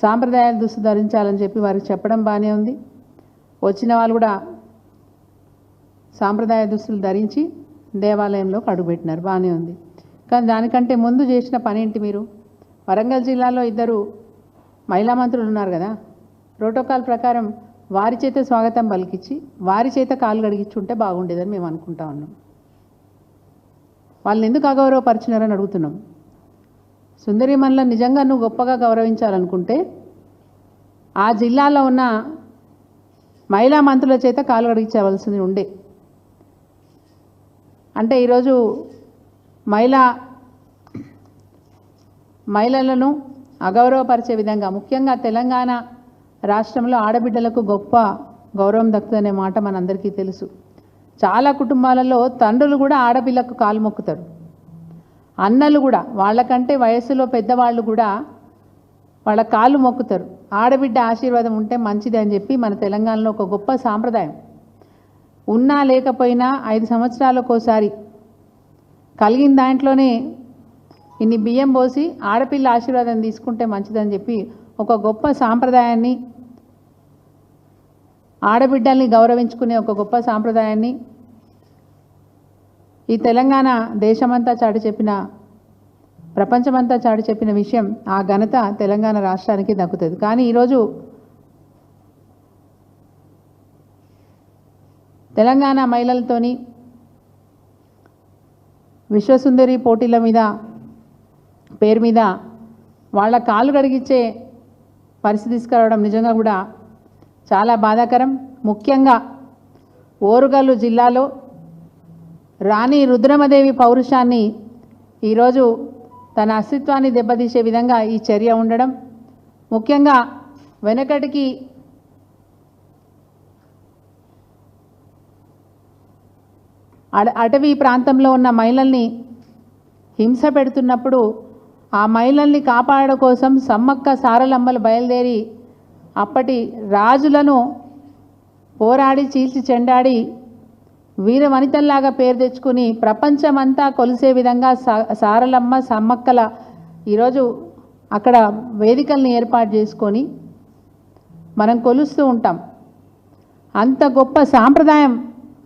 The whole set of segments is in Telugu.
సాంప్రదాయ దుస్తులు ధరించాలని చెప్పి వారికి చెప్పడం బాగానే ఉంది. వచ్చిన వాళ్ళు కూడా సాంప్రదాయ దుస్తులు ధరించి దేవాలయంలోకి అడుగుపెట్టినారు, బాగానే ఉంది. కానీ దానికంటే ముందు చేసిన పని ఏంటి? మీరు వరంగల్ జిల్లాలో 2 మహిళా మంత్రులు ఉన్నారు కదా, ప్రోటోకాల్ ప్రకారం వారి చేత స్వాగతం పలికించి వారి చేత కాలు కడిగించుంటే బాగుండేదని మేము అనుకుంటా ఉన్నాం. వాళ్ళని ఎందుకు అగౌరవపరిచినారని అడుగుతున్నాం. సుందరీమణులను నిజంగా నువ్వు గొప్పగా గౌరవించాలనుకుంటే ఆ జిల్లాలో ఉన్న మహిళా మంత్రుల చేత కాలు కడిగించవలసింది ఉండే. అంటే ఈరోజు మహిళలను అగౌరవపరిచే విధంగా, ముఖ్యంగా తెలంగాణ రాష్ట్రంలో ఆడబిడ్డలకు గొప్ప గౌరవం దక్కుతుందనే మాట మనందరికీ తెలుసు. చాలా కుటుంబాలలో తండ్రులు కూడా ఆడపిల్లకు కాలు మొక్కుతారు, అన్నలు కూడా వాళ్ళకంటే వయస్సులో పెద్దవాళ్ళు కూడా వాళ్ళ కాళ్ళు మొక్కుతారు. ఆడబిడ్డ ఆశీర్వాదం ఉంటే మంచిది అని చెప్పి మన తెలంగాణలో ఒక గొప్ప సాంప్రదాయం. ఉన్నా లేకపోయినా 5 సంవత్సరాలకోసారి కలిగిన దాంట్లోనే ఇన్ని బియ్యం పోసి ఆడపిల్ల ఆశీర్వాదం తీసుకుంటే మంచిదని చెప్పి ఒక గొప్ప సాంప్రదాయాన్ని, ఆడబిడ్డల్ని గౌరవించుకునే ఒక గొప్ప సాంప్రదాయాన్ని ఈ తెలంగాణ దేశమంతా చాటి చెప్పిన, ప్రపంచమంతా చాటి చెప్పిన విషయం. ఆ ఘనత తెలంగాణ రాష్ట్రానికి దక్కుతుంది. కానీ ఈరోజు తెలంగాణ మహిళలతోని విశ్వసుందరి పోటీల మీద పేరు మీద వాళ్ళ కాళ్ళు కడిగించే పరిస్థితి తీసుకురావడం నిజంగా కూడా చాలా బాధాకరం. ముఖ్యంగా ఓరుగల్లు జిల్లాలో రాణి రుద్రమదేవి పౌరుషాన్ని ఈరోజు తన అస్తిత్వాన్ని దెబ్బతీసే విధంగా ఈ చర్య ఉండడం, ముఖ్యంగా వెనకటికి అటవీ ప్రాంతంలో ఉన్న మహిళల్ని హింస పెడుతున్నప్పుడు ఆ మహిళల్ని కాపాడడం కోసం సమ్మక్క సారలమ్మలు బయలుదేరి అప్పటి రాజులను పోరాడి చీల్చి చెండాడి వీర వనితల్లాగా పేరు తెచ్చుకుని ప్రపంచమంతా కొలిసే విధంగా సారలమ్మ సమ్మక్కల ఈరోజు అక్కడ వేదికల్ని ఏర్పాటు చేసుకొని మనం కొలుస్తూ ఉంటాం. అంత గొప్ప సాంప్రదాయం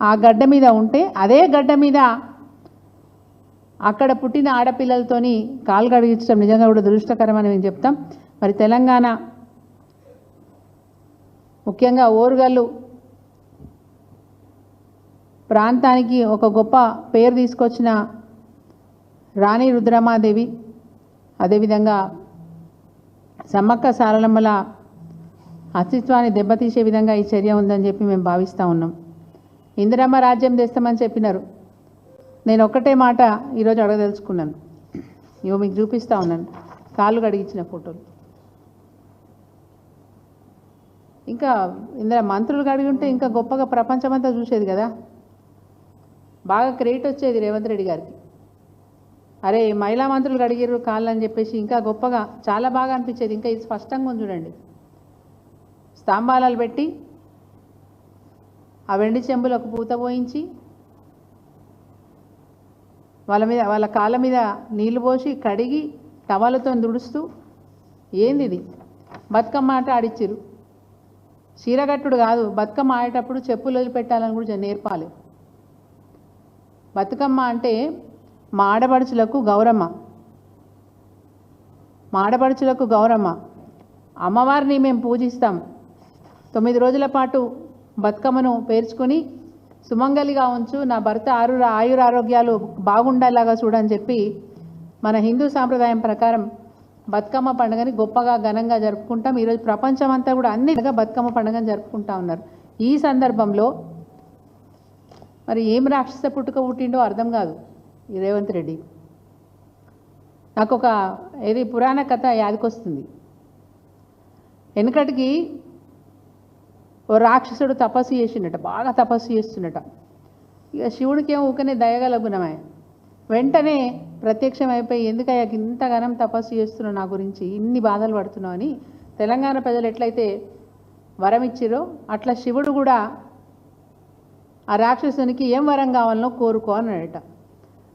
ఆ గడ్డ మీద ఉంటే, అదే గడ్డ మీద అక్కడ పుట్టిన ఆడపిల్లలతోని కాలు కడిగించడం నిజంగా కూడా దురదృష్టకరమని మేము చెప్తాం. మరి తెలంగాణ ముఖ్యంగా ఓరుగల్లు ప్రాంతానికి ఒక గొప్ప పేరు తీసుకొచ్చిన రాణి రుద్రమాదేవి, అదేవిధంగా సమ్మక్క సారలమ్మల అస్తిత్వాన్ని దెబ్బతీసే విధంగా ఈ చర్య ఉందని చెప్పి మేము భావిస్తూ ఉన్నాం. ఇందిరమ్మ రాజ్యం తెస్తామని చెప్పినారు. నేను ఒక్కటే మాట ఈరోజు అడగదలుచుకున్నాను. ఇవో మీకు చూపిస్తూ ఉన్నాను కాళ్ళు కడిగించిన ఫోటోలు. ఇంకా ఇందులో మంత్రులు కడిగి ఉంటే ఇంకా గొప్పగా ప్రపంచమంతా చూసేది కదా, బాగా క్రెడిట్ వచ్చేది రేవంత్ రెడ్డి గారికి. అరే మహిళా మంత్రులు కడిగిర్రు కాళ్ళు అని చెప్పేసి ఇంకా గొప్పగా చాలా బాగా అనిపించేది. ఇంకా ఇది స్పష్టంగా ఉంది చూడండి, స్తంభాలు పెట్టి ఆ వెండి చెంబులకు పూత పోయించి వాళ్ళ కాళ్ళ మీద నీళ్లు పోసి కడిగి టవలతో దుడుస్తూ, ఏంది ఇది బతుకమ్మ ఆట ఆడిచ్చిరు. చీరగట్టుడు కాదు, బతుకమ్మ ఆడేటప్పుడు చెప్పులు వదిలిపెట్టాలని కూడా నేర్పాలి. బతుకమ్మ అంటే మా ఆడపడుచులకు గౌరమ్మ, మా ఆడపడుచులకు గౌరమ్మ. అమ్మవారిని మేము పూజిస్తాం. 9 రోజుల పాటు బతుకమ్మను పేర్చుకొని సుమంగలిగా ఉంచు, నా భర్త ఆయురారోగ్యాలు బాగుండేలాగా చూడని చెప్పి మన హిందూ సాంప్రదాయం ప్రకారం బతుకమ్మ పండుగని గొప్పగా ఘనంగా జరుపుకుంటాం. ఈరోజు ప్రపంచమంతా కూడా అన్ని బతుకమ్మ పండుగను జరుపుకుంటా ఉన్నారు. ఈ సందర్భంలో మరి ఏం రాక్షస పుట్టుక పుట్టిండో అర్థం కాదు ఈ రేవంత్ రెడ్డి. నాకు ఒక ఏది పురాణ కథ యాదికొస్తుంది. వెనకటికి ఓ రాక్షసుడు తపస్సు చేసిండట, బాగా తపస్సు చేస్తున్నట. ఇక శివుడికి ఏమో ఊకనే దయగల గుణమే, వెంటనే ప్రత్యక్షం అయిపోయి ఎందుకయ్యా ఇంతగానం తపస్సు చేస్తున్నావు, నా గురించి ఇన్ని బాధలు పడుతున్నావు అని తెలంగాణ ప్రజలు ఎట్లయితే వరం ఇచ్చిరో అట్లా శివుడు కూడా ఆ రాక్షసునికి ఏం వరం కావాలనో కోరుకో అన్నాడట.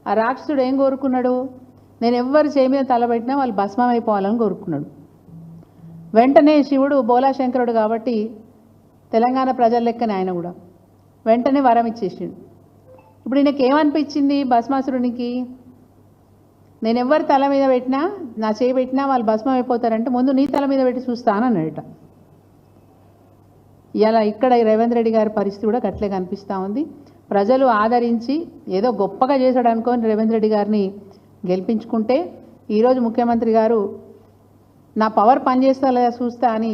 ఆ రాక్షసుడు ఏం కోరుకున్నాడు? నేను ఎవ్వరు చేయి మీద తలబెట్టినా వాళ్ళు భస్మం అయిపోవాలని కోరుకున్నాడు. వెంటనే శివుడు బోలాశంకరుడు కాబట్టి తెలంగాణ ప్రజల లెక్కనే ఆయన కూడా వెంటనే వరం ఇచ్చేసిండు. ఇప్పుడు ఈయనకి ఏమనిపించింది భస్మాసురునికి, నేను ఎవరి తల మీద పెట్టినా నా చేయి పెట్టినా వాళ్ళు భస్మం అయిపోతారంటే ముందు నీ తల మీద పెట్టి చూస్తానన్నాడట. ఇలా ఇక్కడ రేవంత్ రెడ్డి గారి పరిస్థితి కూడా గట్లే కనిపిస్తూ ఉంది. ప్రజలు ఆదరించి ఏదో గొప్పగా చేశాడు అనుకొని రేవంత్ రెడ్డి గారిని గెలిపించుకుంటే ఈరోజు ముఖ్యమంత్రి గారు నా పవర్ పనిచేస్తా లేదా చూస్తా అని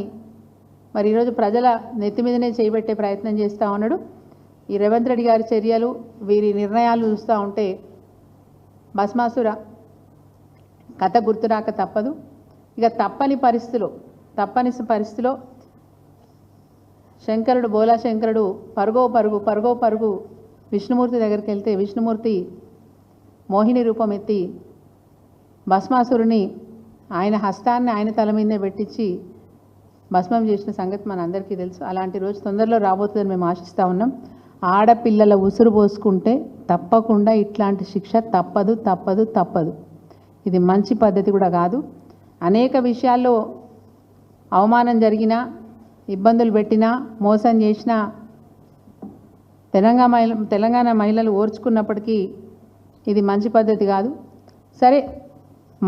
మరి ఈరోజు ప్రజల నెత్తి మీదనే చేయబెట్టే ప్రయత్నం చేస్తూ ఉన్నాడు. ఈ రేవంత్ రెడ్డి గారి చర్యలు వీరి నిర్ణయాలు చూస్తూ ఉంటే భస్మాసుర కథ గుర్తురాక తప్పదు. ఇక తప్పని పరిస్థితిలో శంకరుడు బోలా శంకరుడు పరుగో పరుగు విష్ణుమూర్తి దగ్గరికి వెళ్తే విష్ణుమూర్తి మోహిని రూపం ఎత్తి భస్మాసురుని ఆయన హస్తాన్ని ఆయన తల మీదే పెట్టించి భస్మం చేసిన సంగతి మన అందరికీ తెలుసు. అలాంటి రోజు తొందరలో రాబోతుందని మేము ఆశిస్తూ ఉన్నాం. ఆడపిల్లల ఉసురు పోసుకుంటే తప్పకుండా ఇట్లాంటి శిక్ష తప్పదు. ఇది మంచి పద్ధతి కూడా కాదు. అనేక విషయాల్లో అవమానం జరిగినా, ఇబ్బందులు పెట్టినా, మోసం చేసినా తెలంగాణ మహిళలు ఓర్చుకున్నప్పటికీ ఇది మంచి పద్ధతి కాదు. సరే,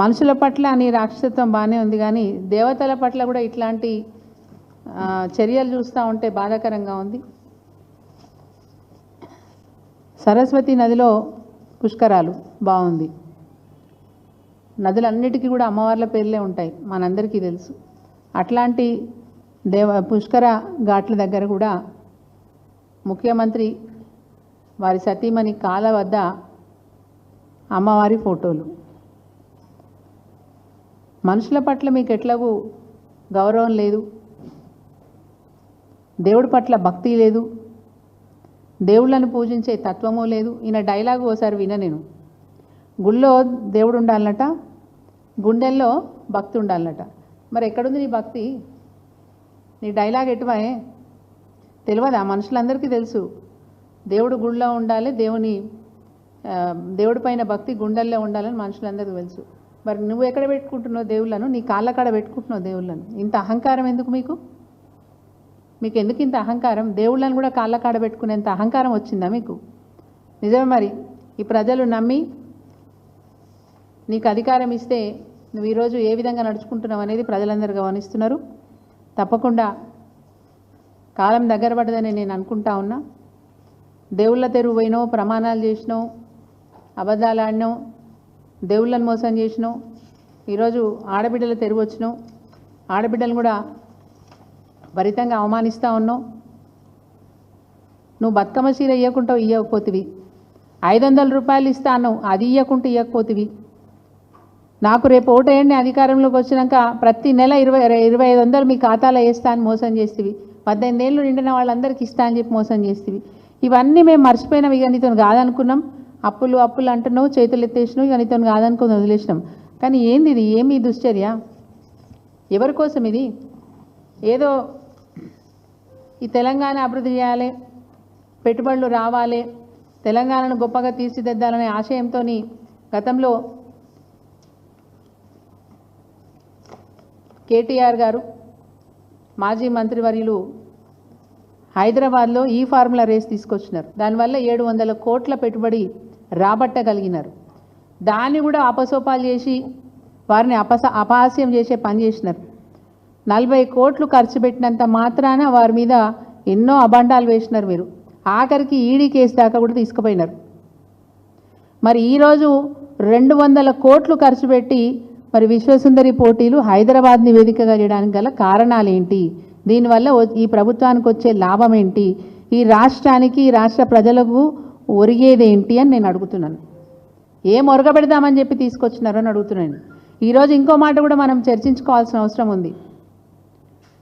మనుషుల పట్ల నీ రాక్షసత్వం బాగానే ఉంది, కానీ దేవతల పట్ల కూడా ఇట్లాంటి చర్యలు చూస్తూ ఉంటే బాధాకరంగా ఉంది. సరస్వతి నదిలో పుష్కరాలు బాగుంది. నదులన్నిటికీ కూడా అమ్మవార్ల పేర్లే ఉంటాయి, మనందరికీ తెలుసు. అట్లాంటి పుష్కర ఘాట్ల దగ్గర కూడా ముఖ్యమంత్రి వారి సతీమణి కాల వద్ద అమ్మవారి ఫోటోలు. మనుషుల పట్ల మీకు ఎట్లాగూ గౌరవం లేదు, దేవుడి పట్ల భక్తి లేదు, దేవుళ్ళని పూజించే తత్వము లేదు. ఈయన డైలాగు ఓసారి విన నేను, గుళ్ళో దేవుడు ఉండాలన్నట, గుండెల్లో భక్తి ఉండాలన్నట. మరి ఎక్కడుంది నీ భక్తి? నీ డైలాగ్ ఎటువాయే తెలియదా? మనుషులందరికీ తెలుసు దేవుడు గుళ్ళో ఉండాలి, దేవుడి పైన భక్తి గుండెల్లో ఉండాలని మనుషులందరికీ తెలుసు. మరి నువ్వు ఎక్కడ పెట్టుకుంటున్నావు దేవుళ్ళను? నీ కాళ్ళ కాడ పెట్టుకుంటున్నావు దేవుళ్ళను. ఇంత అహంకారం ఎందుకు మీకు ఎందుకు ఇంత అహంకారం? దేవుళ్ళని కూడా కాళ్ళ కాడ పెట్టుకునేంత అహంకారం వచ్చిందా మీకు? నిజమే. మరి ఈ ప్రజలు నమ్మి నీకు అధికారం ఇస్తే నువ్వు ఈరోజు ఏ విధంగా నడుచుకుంటున్నావు అనేది ప్రజలందరూ గమనిస్తున్నారు. తప్పకుండా కాలం దగ్గర పడ్డదని నేను అనుకుంటా ఉన్నా. దేవుళ్ళ తెరువు పోయినావు, ప్రమాణాలు చేసినావు, అబద్ధాలు ఆడినావు, దేవుళ్ళని మోసం చేసినావు. ఈరోజు ఆడబిడ్డల తెరువు వచ్చినావు, ఆడబిడ్డలు కూడా భరితంగా అవమానిస్తూ ఉన్నావు. నువ్వు బతుకమ్మ చీర ఇవ్వకపోతివి, 500 రూపాయలు ఇస్తాను అది ఇవ్వకపోతివి. నాకు రేపు ఓటేయండి అధికారంలోకి వచ్చినాక ప్రతి నెల 2500 మీ ఖాతాలో వేస్తా అని మోసం చేస్తేవి. 18 ఏళ్ళు నిండిన వాళ్ళందరికీ ఇస్తా అని చెప్పి మోసం చేస్తేవి. ఇవన్నీ మేము మర్చిపోయినాం. ఇక నీతో కాదనుకున్నాం. అప్పులు అంటున్నావు, చేతులు ఎత్తేసినావు, ఇక నీతో కాదనుకుని వదిలేసినాం. కానీ ఏంది ఇది? ఏమి దుశ్చర్య? ఎవరి కోసం ఇది? ఏదో ఈ తెలంగాణ అభివృద్ధి చేయాలి, పెట్టుబడులు రావాలి, తెలంగాణను గొప్పగా తీర్చిదిద్దాలనే ఆశయంతో గతంలో కేటీఆర్ గారు మాజీ మంత్రివర్యులు హైదరాబాద్లో ఈ ఫార్ములా రేస్ తీసుకొచ్చినారు. దానివల్ల 700 కోట్ల పెట్టుబడి రాబట్టగలిగినారు. దాన్ని కూడా అపసోపాలు చేసి వారిని అపహాస్యం చేసే పని చేసినారు. 40 కోట్లు ఖర్చు పెట్టినంత మాత్రాన వారి మీద ఎన్నో అబండాలు వేసినారు మీరు. ఆఖరికి ఈడీ కేసు దాకా కూడా తీసుకుపోయినారు. మరి ఈరోజు 200 కోట్లు ఖర్చు పెట్టి మరి విశ్వసుందరి పోటీలు హైదరాబాద్ని వేదికగా చేయడానికి గల కారణాలు ఏంటి? దీనివల్ల ఈ ప్రభుత్వానికి వచ్చే లాభం ఏంటి? ఈ రాష్ట్రానికి, ఈ రాష్ట్ర ప్రజలకు ఒరిగేదేంటి అని నేను అడుగుతున్నాను. ఏం ఒరగబెడదామని చెప్పి తీసుకొచ్చినారో అని అడుగుతున్నాను. ఈరోజు ఇంకో మాట కూడా మనం చర్చించుకోవాల్సిన అవసరం ఉంది.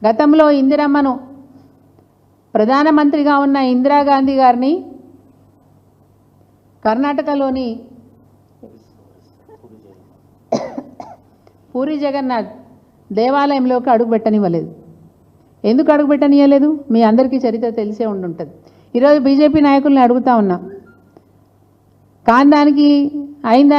గతంలో ఇందిరమ్మను, ప్రధానమంత్రిగా ఉన్న ఇందిరాగాంధీ గారిని కర్ణాటకలోని పూరి జగన్నాథ్ దేవాలయంలోకి అడుగుపెట్టనివ్వలేదు. ఎందుకు అడుగుపెట్టనివ్వలేదు? మీ అందరికీ చరిత్ర తెలిసే ఉండుంటుంది. ఈరోజు బీజేపీ నాయకుల్ని అడుగుతా ఉన్నా, కాందానికి అయిందా